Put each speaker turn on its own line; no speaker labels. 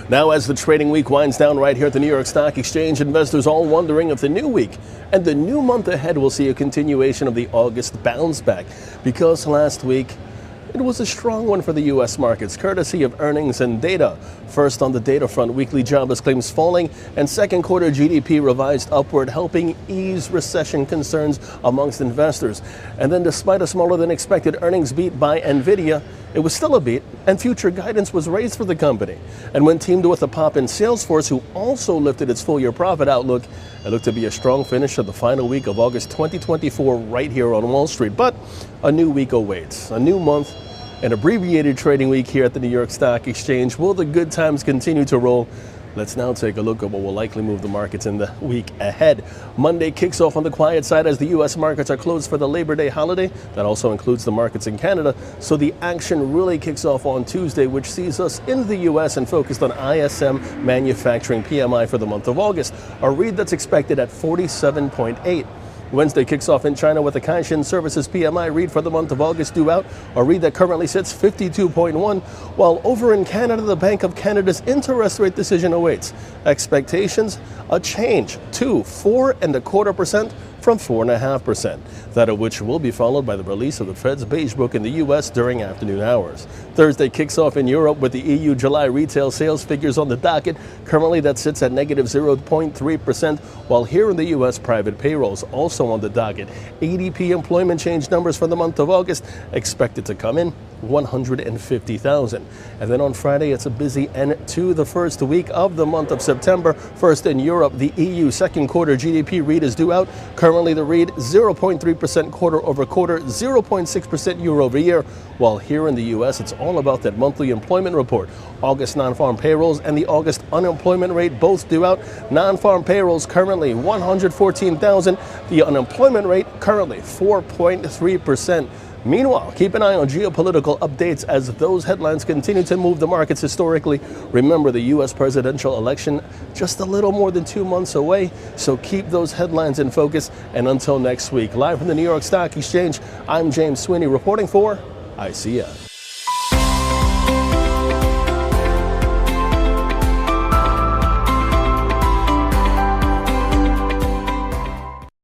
Now, as the trading week winds down right here at the New York Stock Exchange, investors all wondering if the new week and the new month ahead will see a continuation of the August bounce back, because last week it was a strong one for the U.S. markets, courtesy of earnings and data. First, on the data front, weekly jobless claims falling and second quarter GDP revised upward, helping ease recession concerns amongst investors. And then, despite a smaller than expected earnings beat by NVIDIA, it was still a beat, and future guidance was raised for the company. And when teamed with a pop in Salesforce, who also lifted its full-year profit outlook, it looked to be a strong finish of the final week of August 2024 right here on Wall Street. But a new week awaits, a new month, an abbreviated trading week here at the New York Stock Exchange. Will the good times continue to roll? Let's now take a look at what will likely move the markets in the week ahead. Monday kicks off on the quiet side as the U.S. markets are closed for the Labor Day holiday. That also includes the markets in Canada. So the action really kicks off on Tuesday, which sees us in the U.S. and focused on ISM manufacturing PMI for the month of August, a read that's expected at 47.8. Wednesday kicks off in China with the Caixin Services PMI read for the month of August due out, a read that currently sits 52.1, while over in Canada, the Bank of Canada's interest rate decision awaits. Expectations, a change to 4.25% from 4.5%, that of which will be followed by the release of the Fed's Beige Book in the U.S. during afternoon hours. Thursday kicks off in Europe with the EU July retail sales figures on the docket. Currently that sits at negative 0.3%, while here in the U.S. private payrolls also on the docket. ADP employment change numbers for the month of August expected to come in 150,000. And then on Friday, it's a busy end to the first week of the month of September. First in Europe, the EU second quarter GDP read is due out. Currently the read 0.3% quarter over quarter, 0.6% year over year. While here in the U.S., it's all about that monthly employment report. August non-farm payrolls and the August unemployment rate both due out. Non-farm payrolls currently 114,000. The unemployment rate currently 4.3%. Meanwhile, keep an eye on geopolitical updates as those headlines continue to move the markets historically. Remember, the U.S. presidential election just a little more than 2 months away, so keep those headlines in focus. And until next week, live from the New York Stock Exchange, I'm James Sweeney reporting for ICF.